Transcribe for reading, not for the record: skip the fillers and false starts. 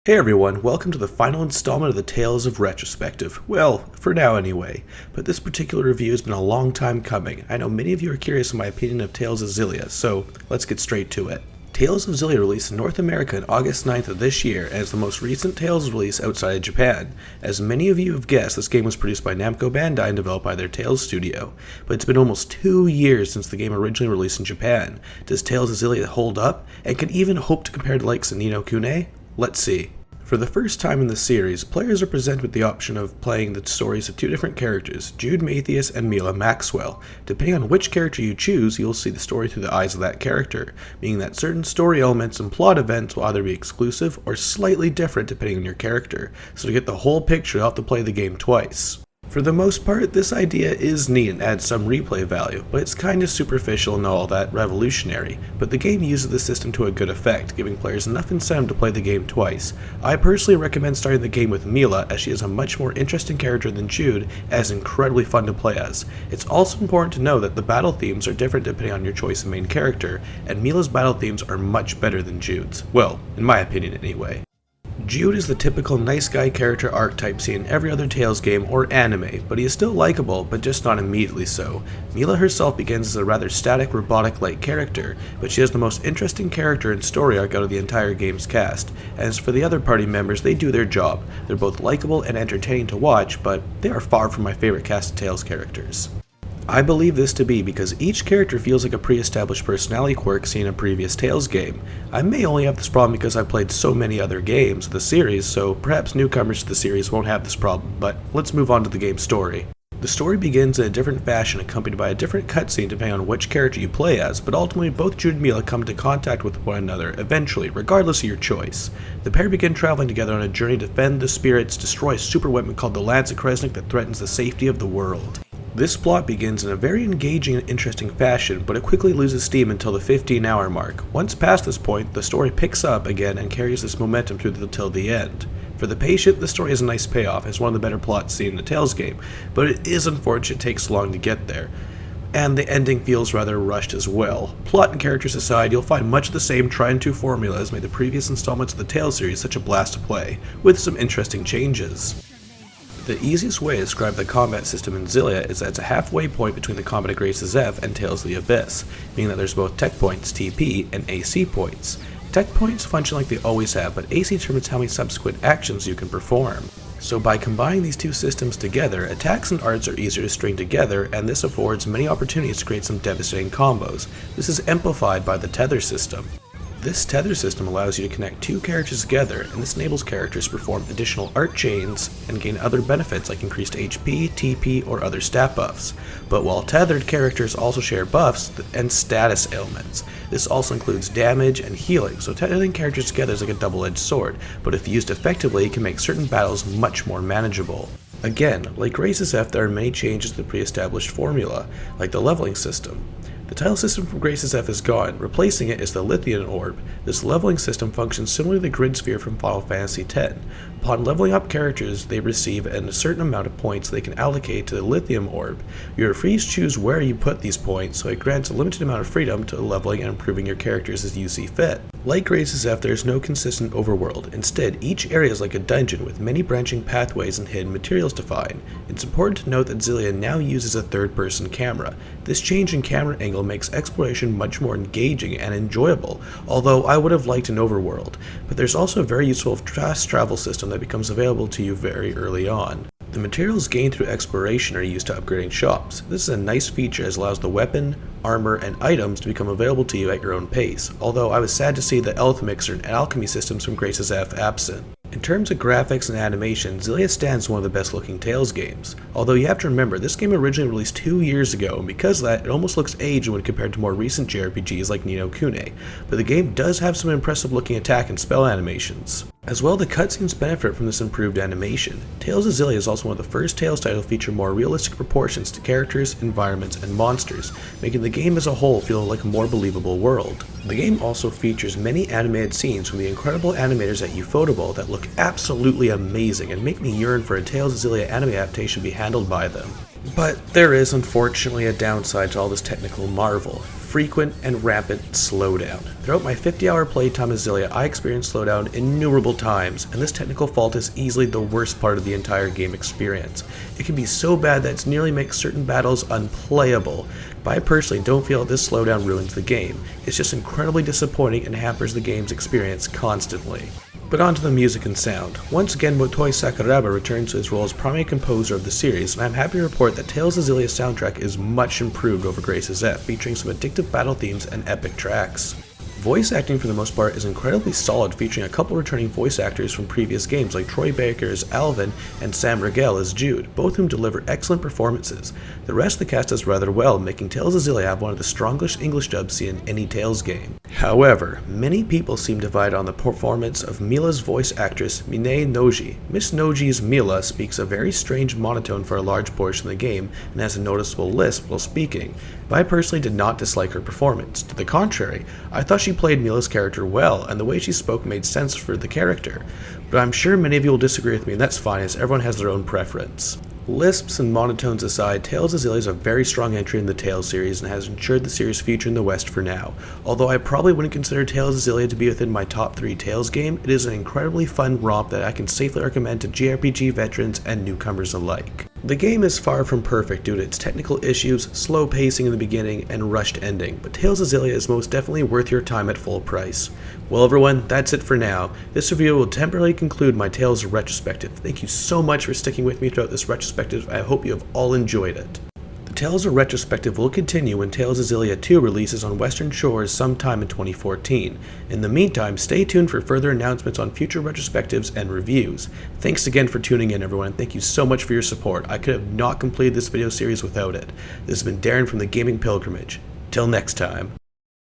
Hey everyone, welcome to the final installment of the Tales of Retrospective. Well, for now anyway, but this particular review has been a long time coming. I know many of you are curious on my opinion of Tales of Xillia, so let's get straight to it. Tales of Xillia released in North America on August 9th of this year and is the most recent Tales release outside of Japan. As many of you have guessed, this game was produced by Namco Bandai and developed by their Tales studio. But it's been almost 2 years since the game originally released in Japan. Does Tales of Xillia hold up, and can even hope to compare to the likes of Ni no Kuni? Let's see. For the first time in the series, players are presented with the option of playing the stories of two different characters, Jude Mathias and Mila Maxwell. Depending on which character you choose, you'll see the story through the eyes of that character, meaning that certain story elements and plot events will either be exclusive or slightly different depending on your character, so to get the whole picture you'll have to play the game twice. For the most part, this idea is neat and adds some replay value, but it's kinda superficial and not all that revolutionary. But the game uses the system to a good effect, giving players enough incentive to play the game twice. I personally recommend starting the game with Mila, as she is a much more interesting character than Jude, and is incredibly fun to play as. It's also important to know that the battle themes are different depending on your choice of main character, and Mila's battle themes are much better than Jude's. Well, in my opinion anyway. Jude is the typical nice guy character archetype seen in every other Tales game or anime, but he is still likable, but just not immediately so. Mila herself begins as a rather static, robotic-like character, but she has the most interesting character and story arc out of the entire game's cast. As for the other party members, they do their job. They're both likable and entertaining to watch, but they are far from my favorite cast of Tales characters. I believe this to be because each character feels like a pre-established personality quirk seen in a previous Tales game. I may only have this problem because I've played so many other games of the series, so perhaps newcomers to the series won't have this problem, but let's move on to the game's story. The story begins in a different fashion, accompanied by a different cutscene depending on which character you play as, but ultimately both Jude and Mila come into contact with one another, eventually, regardless of your choice. The pair begin traveling together on a journey to defend the spirits, destroy a super weapon called the Lance of Kresnik that threatens the safety of the world. This plot begins in a very engaging and interesting fashion, but it quickly loses steam until the 15-hour mark. Once past this point, the story picks up again and carries this momentum till the end. For the patient, the story has a nice payoff, as one of the better plots seen in the Tales game, but it is unfortunate it takes long to get there. And the ending feels rather rushed as well. Plot and characters aside, you'll find much of the same tried-and-true formula as made the previous installments of the Tales series such a blast to play, with some interesting changes. The easiest way to describe the combat system in Xillia is that it's a halfway point between the combat of Graces F and Tales of the Abyss, meaning that there's both tech points, TP, and AC points. Tech points function like they always have, but AC determines how many subsequent actions you can perform. So by combining these two systems together, attacks and arts are easier to string together, and this affords many opportunities to create some devastating combos. This is amplified by the Tether System. This Tether System allows you to connect two characters together, and this enables characters to perform additional art chains and gain other benefits like increased HP, TP, or other stat buffs. But while tethered characters also share buffs and status ailments. This also includes damage and healing, so tethering characters together is like a double-edged sword, but if used effectively, it can make certain battles much more manageable. Again, like Graces F, there are many changes to the pre-established formula, like the leveling system. The tile system from Graces F is gone, replacing it is the Lithium Orb. This leveling system functions similar to the Grid Sphere from Final Fantasy X. Upon leveling up characters, they receive a certain amount of points they can allocate to the Lithium Orb. You are free to choose where you put these points, so it grants a limited amount of freedom to leveling and improving your characters as you see fit. Like Graces F, there is no consistent overworld. Instead, each area is like a dungeon with many branching pathways and hidden materials to find. It's important to note that Xillia now uses a third-person camera. This change in camera angle makes exploration much more engaging and enjoyable, although I would have liked an overworld. But there's also a very useful fast travel system that becomes available to you very early on. The materials gained through exploration are used to upgrading shops. This is a nice feature as it allows the weapon, armor, and items to become available to you at your own pace, although I was sad to see the Elf Mixer and Alchemy systems from Graces F absent. In terms of graphics and animation, Xillia stands as one of the best looking Tales games. Although you have to remember, this game originally released 2 years ago, and because of that, it almost looks aged when compared to more recent JRPGs like Ni no Kuni, but the game does have some impressive looking attack and spell animations. As well, the cutscenes benefit from this improved animation. Tales of Xillia is also one of the first Tales titles to feature more realistic proportions to characters, environments, and monsters, making the game as a whole feel like a more believable world. The game also features many animated scenes from the incredible animators at Ufotable that look absolutely amazing and make me yearn for a Tales of Xillia anime adaptation to be handled by them. But there is unfortunately a downside to all this technical marvel. frequent and rampant slowdown. Throughout my 50-hour playtime of Xillia, I experienced slowdown innumerable times, and this technical fault is easily the worst part of the entire game experience. It can be so bad that it nearly makes certain battles unplayable, but I personally don't feel that this slowdown ruins the game. It's just incredibly disappointing and hampers the game's experience constantly. But on to the music and sound. Once again, Motoi Sakuraba returns to his role as primary composer of the series, and I'm happy to report that Tales of Xillia's soundtrack is much improved over Grace's F, featuring some addictive battle themes and epic tracks. Voice acting for the most part is incredibly solid, featuring a couple returning voice actors from previous games like Troy Baker as Alvin and Sam Riegel as Jude, both whom deliver excellent performances. The rest of the cast does rather well, making Tales of Xillia have one of the strongest English dubs seen in any Tales game. However, many people seem divided on the performance of Mila's voice actress Minae Noji. Miss Noji's Mila speaks a very strange monotone for a large portion of the game and has a noticeable lisp while speaking, but I personally did not dislike her performance. To the contrary, I thought she played Mila's character well, and the way she spoke made sense for the character. But I'm sure many of you will disagree with me, and that's fine, as everyone has their own preference. Lisps and monotones aside, Tales of Xillia is a very strong entry in the Tales series and has ensured the series' future in the West for now. Although I probably wouldn't consider Tales of Xillia to be within my top 3 Tales game, it is an incredibly fun romp that I can safely recommend to JRPG veterans and newcomers alike. The game is far from perfect due to its technical issues, slow pacing in the beginning, and rushed ending, but Tales of Xillia is most definitely worth your time at full price. Well everyone, that's it for now. This review will temporarily conclude my Tales retrospective. Thank you so much for sticking with me throughout this retrospective. I hope you have all enjoyed it. The Tales retrospective will continue when Tales of Xillia 2 releases on Western shores sometime in 2014. In the meantime, stay tuned for further announcements on future retrospectives and reviews. Thanks again for tuning in everyone, and thank you so much for your support. I could have not completed this video series without it. This has been Darren from the Gaming Pilgrimage. Till next time.